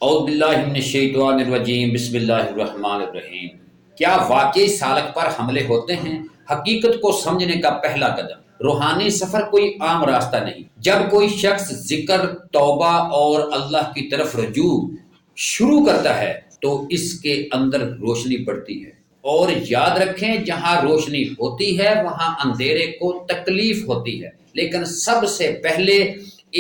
اعوذ باللہ من الشیطان الرجیم بسم اللہ الرحمن الرحیم۔ کیا واقعی سالک پر حملے ہوتے ہیں؟ حقیقت کو سمجھنے کا پہلا قدم۔ روحانی سفر کوئی عام راستہ نہیں۔ جب کوئی شخص ذکر، توبہ اور اللہ کی طرف رجوع شروع کرتا ہے تو اس کے اندر روشنی پڑتی ہے، اور یاد رکھیں جہاں روشنی ہوتی ہے وہاں اندھیرے کو تکلیف ہوتی ہے۔ لیکن سب سے پہلے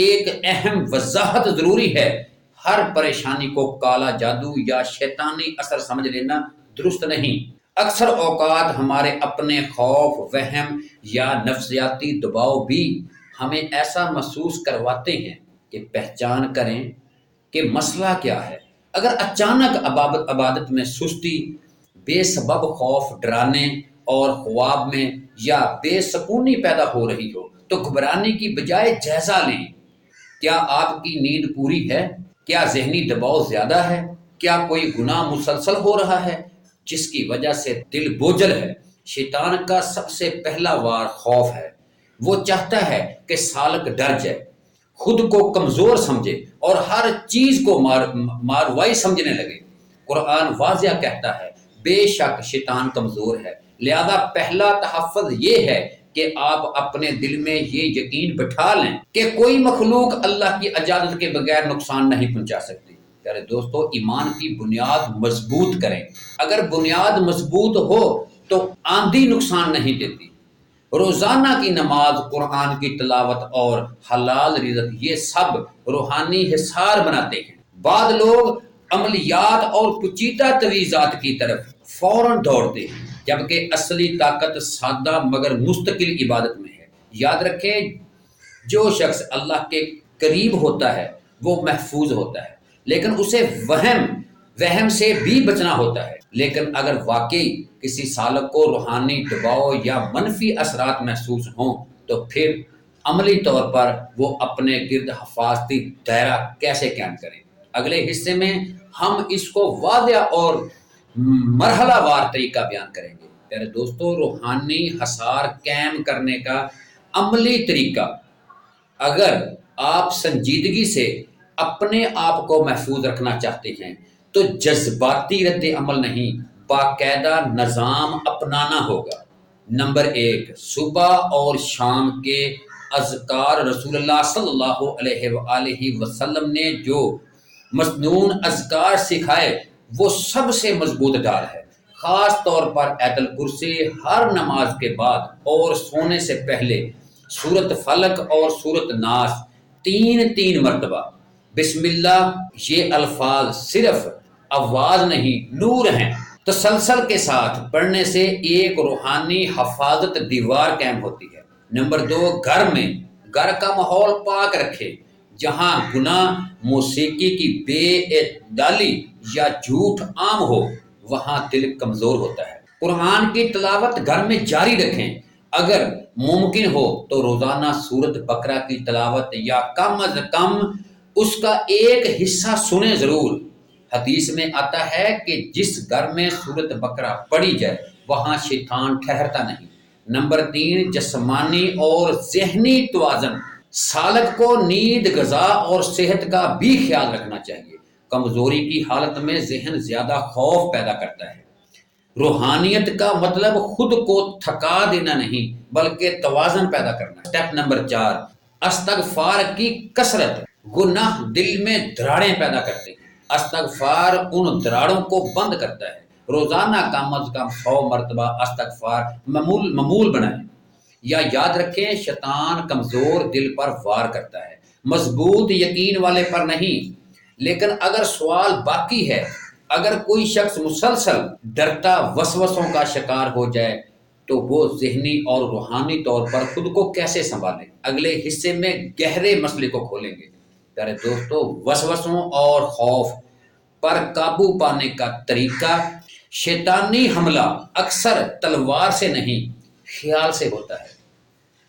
ایک اہم وضاحت ضروری ہے، ہر پریشانی کو کالا جادو یا شیطانی اثر سمجھ لینا درست نہیں۔ اکثر اوقات ہمارے اپنے خوف، وہم یا نفسیاتی دباؤ بھی ہمیں ایسا محسوس کرواتے ہیں کہ پہچان کریں کہ مسئلہ کیا ہے۔ اگر اچانک عبادت میں سستی، بے سبب خوف، ڈرانے اور خواب میں یا بے سکونی پیدا ہو رہی ہو تو گھبرانے کی بجائے جائزہ لیں۔ کیا آپ کی نیند پوری ہے؟ کیا ذہنی دباؤ زیادہ ہے؟ کیا کوئی گناہ مسلسل ہو رہا ہے جس کی وجہ سے دل بوجھل ہے؟ شیطان کا سب سے پہلا وار خوف ہے۔ وہ چاہتا ہے کہ سالک ڈر جائے، خود کو کمزور سمجھے اور ہر چیز کو ماروائی سمجھنے لگے۔ قرآن واضح کہتا ہے بے شک شیطان کمزور ہے، لہذا پہلا تحفظ یہ ہے کہ آپ اپنے دل میں یہ یقین بٹھا لیں کہ کوئی مخلوق اللہ کی اجازت کے بغیر نقصان نہیں پہنچا سکتی۔ پیارے دوستو، ایمان کی بنیاد مضبوط کریں۔ اگر بنیاد مضبوط ہو تو آندھی نقصان نہیں دیتی۔ روزانہ کی نماز، قرآن کی تلاوت اور حلال رزق، یہ سب روحانی حصار بناتے ہیں۔ بعض لوگ عملیات اور پیچیدہ تجویزات کی طرف فوراً دوڑتے ہیں، جبکہ اصلی طاقت سادہ مگر مستقل عبادت میں ہے۔ یاد رکھیں، جو شخص اللہ کے قریب ہوتا ہے وہ محفوظ ہوتا ہے، لیکن اسے وہم سے بھی بچنا ہوتا ہے۔ لیکن اگر واقعی کسی سالک کو روحانی دباؤ یا منفی اثرات محسوس ہوں تو پھر عملی طور پر وہ اپنے گرد حفاظتی دائرہ کیسے قائم کریں۔ اگلے حصے میں ہم اس کو واضح اور مرحلہ وار طریقہ بیان کریں گے۔ پیارے دوستو، روحانی حصار قائم کرنے کا عملی طریقہ۔ اگر آپ سنجیدگی سے اپنے آپ کو محفوظ رکھنا چاہتے ہیں تو جذباتی رد عمل نہیں، باقاعدہ نظام اپنانا ہوگا۔ نمبر 1، صبح اور شام کے اذکار۔ رسول اللہ صلی اللہ علیہ وآلہ وسلم نے جو مسنون اذکار سکھائے وہ سب سے مضبوط ڈال ہے۔ خاص طور پر آیت الکرسی ہر نماز کے بعد اور سونے سے پہلے، سورۃ فلق اور سورۃ ناس 3 مرتبہ۔ بسم اللہ، یہ الفاظ صرف آواز نہیں، نور ہیں۔ تسلسل کے ساتھ پڑھنے سے ایک روحانی حفاظت دیوار قائم ہوتی ہے۔ نمبر 2، گھر کا ماحول پاک رکھے۔ جہاں گناہ، موسیقی کی بے اعتدالی یا جھوٹ عام ہو وہاں دل کمزور ہوتا ہے۔ قرآن کی تلاوت گھر میں جاری رکھیں۔ اگر ممکن ہو تو روزانہ سورۃ بقرہ کی تلاوت یا کم از کم اس کا ایک حصہ سنیں ضرور۔ حدیث میں آتا ہے کہ جس گھر میں سورۃ بقرہ پڑھی جائے وہاں شیطان ٹھہرتا نہیں۔ نمبر 3، جسمانی اور ذہنی توازن۔ سالک کو نیند، غذا اور صحت کا بھی خیال رکھنا چاہیے۔ کمزوری کی حالت میں ذہن زیادہ خوف پیدا کرتا ہے۔ روحانیت کا مطلب خود کو تھکا دینا نہیں بلکہ توازن پیدا کرنا۔ سٹیپ نمبر 4، استغفار کی کثرت۔ گناہ دل میں دراڑیں پیدا کرتے ہیں، استغفار ان دراڑوں کو بند کرتا ہے۔ روزانہ کم از کم 100 مرتبہ استغفار معمول بنائیں۔ یا یاد رکھیں، شیطان کمزور دل پر وار کرتا ہے، مضبوط یقین والے پر نہیں۔ لیکن اگر سوال باقی ہے، اگر کوئی شخص مسلسل ڈرتا وسوسوں کا شکار ہو جائے تو وہ ذہنی اور روحانی طور پر خود کو کیسے سنبھالے؟ اگلے حصے میں گہرے مسئلے کو کھولیں گے۔ پیارے دوستو، وسوسوں اور خوف پر قابو پانے کا طریقہ۔ شیطانی حملہ اکثر تلوار سے نہیں، خیال سے ہوتا ہے۔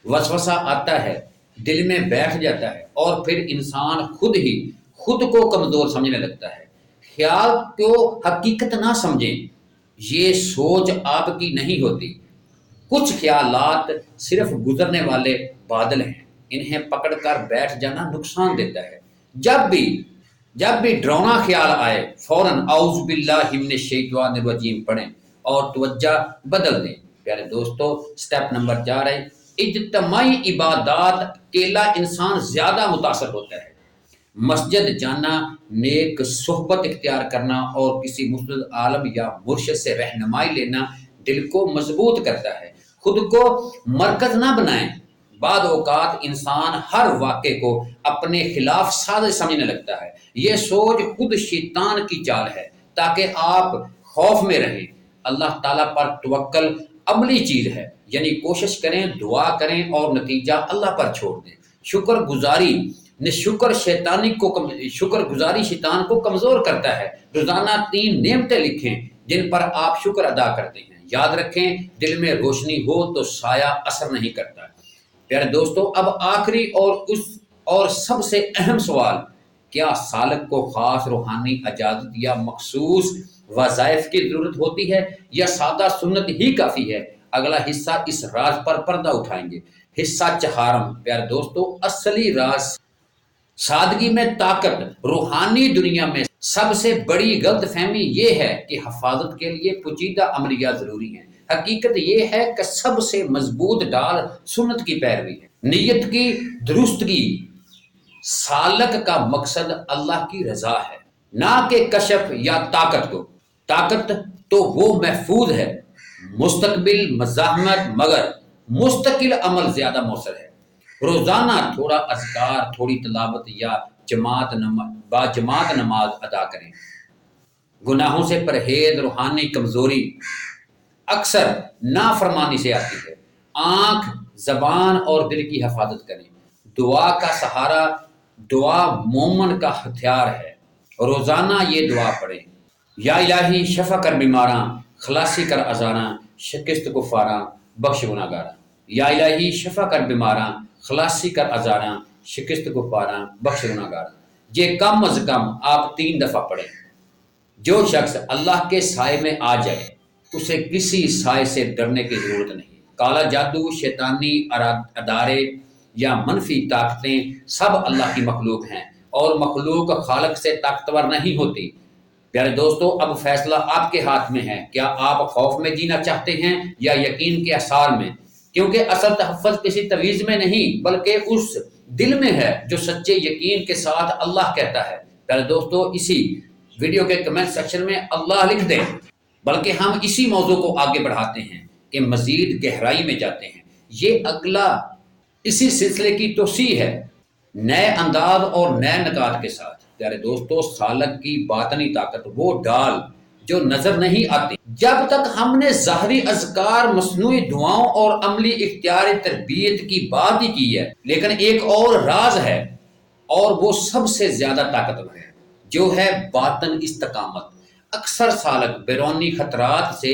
وسوسہ آتا ہے، دل میں بیٹھ جاتا ہے اور پھر انسان خود کو کمزور سمجھنے لگتا ہے۔ خیال کو حقیقت نہ سمجھیں، یہ سوچ آپ کی نہیں ہوتی۔ کچھ خیالات صرف گزرنے والے بادل ہیں، انہیں پکڑ کر بیٹھ جانا نقصان دیتا ہے۔ جب بھی جب بھی ڈرونا خیال آئے فوراً اعوذ باللہ من الشیطان الرجیم پڑھیں اور توجہ بدل دیں۔ پیارے دوستو، سٹیپ نمبر 4 ہے اجتماعی عبادات۔ اکیلا انسان زیادہ متاثر ہوتا ہے۔ مسجد جانا، نیک صحبت اختیار کرنا اور کسی مسند عالم یا مرشد سے رہنمائی لینا دل کو مضبوط کرتا ہے۔ خود کو مرکز نہ بنائیں۔ بعض اوقات انسان ہر واقعے کو اپنے خلاف سازش سمجھنے لگتا ہے۔ یہ سوچ خود شیطان کی چال ہے تاکہ آپ خوف میں رہیں۔ اللہ تعالیٰ پر توکل عملی چیز ہے، یعنی کوشش کریں، دعا کریں اور نتیجہ اللہ پر چھوڑ دیں۔ شکر گزاری شیطان کو کمزور کرتا ہے۔ روزانہ 3 نعمتیں لکھیں جن پر آپ شکر ادا کرتے ہیں۔ یاد رکھیں، دل میں روشنی ہو تو سایہ اثر نہیں کرتا۔ پیارے دوستو، اب آخری اور سب سے اہم سوال، کیا سالک کو خاص روحانی اجازت یا مخصوص وظائف کی ضرورت ہوتی ہے یا سادہ سنت ہی کافی ہے؟ اگلا حصہ اس راز پر پردہ اٹھائیں گے۔ حصہ 4۔ پیارے دوستو، اصلی راز سادگی میں طاقت۔ روحانی دنیا میں سب سے بڑی غلط فہمی یہ ہے کہ حفاظت کے لیے پیچیدہ عملیات ضروری ہیں۔ حقیقت یہ ہے کہ سب سے مضبوط ڈال سنت کی پیروی ہے، نیت کی درستگی۔ سالک کا مقصد اللہ کی رضا ہے، نہ کہ کشف یا طاقت کو۔ طاقت تو وہ محفوظ ہے، مستقبل مزاحمت، مگر مستقل عمل زیادہ مؤثر ہے۔ روزانہ تھوڑا اذکار، تھوڑی تلاوت یا جماعت نماز ادا کریں۔ گناہوں سے پرہیز۔ روحانی کمزوری اکثر نافرمانی سے آتی ہے۔ آنکھ، زبان اور دل کی حفاظت کریں۔ دعا کا سہارا، دعا مومن کا ہتھیار ہے۔ روزانہ یہ دعا پڑھیں، یا الہی شفا کر بیماراں، خلاصی کر ازاراں، شکست کفاراں، بخش گناہگاراں۔ یا الہی شفا کر بیماراں، خلاصی کر ازاراں، شکست کفاراں، بخش گناہگاراں۔ یہ کم از کم آپ 3 دفعہ پڑھیں۔ جو شخص اللہ کے سائے میں آ جائے اسے کسی سائے سے ڈرنے کی ضرورت نہیں۔ کالا جادو، شیطانی ادارے یا منفی طاقتیں سب اللہ کی مخلوق ہیں، اور مخلوق خالق سے طاقتور نہیں ہوتی۔ پیارے دوستو، اب فیصلہ آپ کے ہاتھ میں ہے۔ کیا آپ خوف میں جینا چاہتے ہیں یا یقین کے اثار میں؟ کیونکہ اصل تحفظ کسی تویز میں نہیں بلکہ اس دل میں ہے جو سچے یقین کے ساتھ اللہ کہتا ہے۔ پیارے دوستو، اسی ویڈیو کے کمنٹ سیکشن میں اللہ لکھ دیں، بلکہ ہم اسی موضوع کو آگے بڑھاتے ہیں کہ مزید گہرائی میں جاتے ہیں۔ یہ اگلا اسی سلسلے کی توسیع ہے، نئے انداز اور نئے نکات کے ساتھ۔ پیارے دوستو، سالک کی باطنی طاقت وہ ڈال جو نظر نہیں آتی۔ جب تک ہم نے ظاہری اذکار، مصنوعی دعاؤں اور عملی اختیاری تربیت کی بات ہی کی ہے، لیکن ایک اور راز ہے اور وہ سب سے زیادہ طاقتور ہے، جو ہے باطن استقامت۔ اکثر سالک بیرونی خطرات سے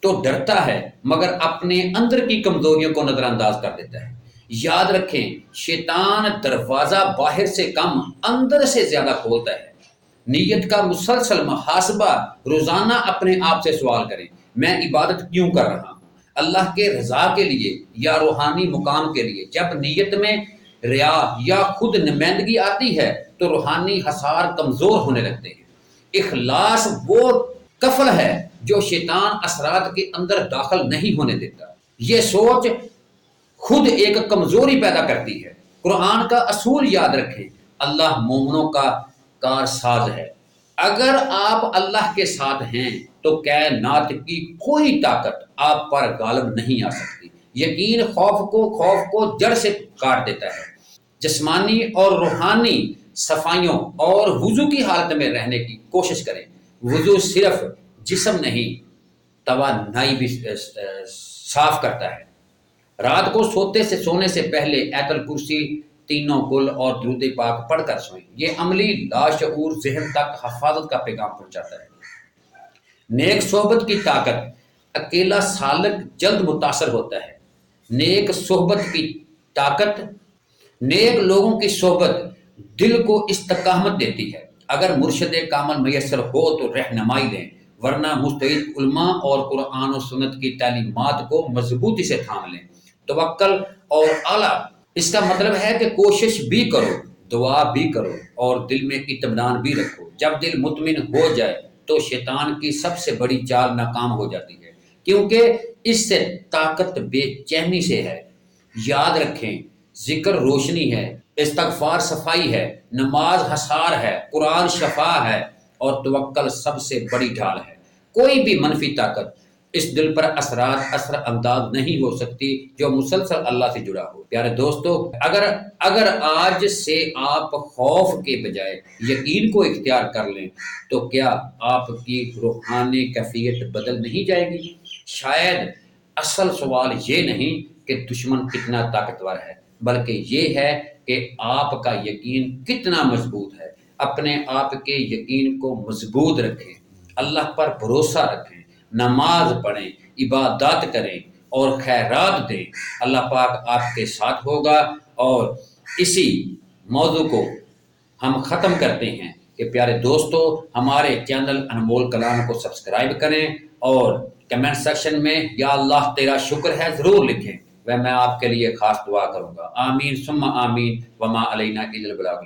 تو ڈرتا ہے مگر اپنے اندر کی کمزوریوں کو نظر انداز کر دیتا ہے۔ یاد رکھیں، شیطان دروازہ باہر سے کم اندر سے زیادہ کھولتا ہے۔ نیت کا مسلسل محاسبہ۔ روزانہ اپنے آپ سے سوال کریں، میں عبادت کیوں کر رہا ہوں؟ اللہ کے رضا کے لیے یا روحانی مقام کے لیے؟ جب نیت میں ریا یا خود نمائندگی آتی ہے تو روحانی حصار کمزور ہونے لگتے ہیں۔ اخلاص وہ کفل ہے جو شیطان اثرات کے اندر داخل نہیں ہونے دیتا۔ یہ سوچ خود ایک کمزوری پیدا کرتی ہے۔ قرآن کا اصول یاد رکھیں، اللہ مومنوں کا کارساز ہے۔ اگر آپ اللہ کے ساتھ ہیں تو کائنات کی کوئی طاقت آپ پر غالب نہیں آ سکتی۔ یقین خوف کو جڑ سے کاٹ دیتا ہے۔ جسمانی اور روحانی صفائیوں اور وضو کی حالت میں رہنے کی کوشش کریں۔ وضو صرف جسم نہیں، توانائی بھی صاف کرتا ہے۔ رات کو سونے سے پہلے آیت الکرسی، تینوں کل اور درود پاک پڑھ کر سوئیں۔ یہ عملی لاشعور ذہن تک حفاظت کا پیغام پہنچاتا ہے۔ نیک صحبت کی طاقت۔ اکیلا سالک جلد متاثر ہوتا ہے۔ نیک صحبت کی طاقت، نیک لوگوں کی صحبت دل کو استقامت دیتی ہے۔ اگر مرشد کامل میسر ہو تو رہنمائی دیں، ورنہ مستعد علماء اور قرآن و سنت کی تعلیمات کو مضبوطی سے تھام لیں۔ توکل اور اعلیٰ، اس کا مطلب ہے کہ کوشش بھی کرو، دعا بھی کرو اور دل میں اطمینان بھی رکھو۔ جب دل مطمئن ہو جائے تو شیطان کی سب سے بڑی چال ناکام ہو جاتی ہے، کیونکہ اس سے طاقت بے چینی سے ہے۔ یاد رکھیں، ذکر روشنی ہے، استغفار صفائی ہے، نماز حصار ہے، قرآن شفا ہے، اور توکل سب سے بڑی ڈھال ہے۔ کوئی بھی منفی طاقت اس دل پر اثر انداز نہیں ہو سکتی جو مسلسل اللہ سے جڑا ہو۔ پیارے دوستو، اگر آج سے آپ خوف کے بجائے یقین کو اختیار کر لیں تو کیا آپ کی روحانی کیفیت بدل نہیں جائے گی؟ شاید اصل سوال یہ نہیں کہ دشمن کتنا طاقتور ہے، بلکہ یہ ہے کہ آپ کا یقین کتنا مضبوط ہے۔ اپنے آپ کے یقین کو مضبوط رکھیں، اللہ پر بھروسہ رکھیں، نماز پڑھیں، عبادات کریں اور خیرات دیں۔ اللہ پاک آپ کے ساتھ ہوگا۔ اور اسی موضوع کو ہم ختم کرتے ہیں کہ پیارے دوستو، ہمارے چینل انمول کلام کو سبسکرائب کریں اور کمنٹ سیکشن میں یا اللہ تیرا شکر ہے ضرور لکھیں، میں آپ کے لیے خاص دعا کروں گا۔ آمین ثم آمین، وما علینا الا البلاغ۔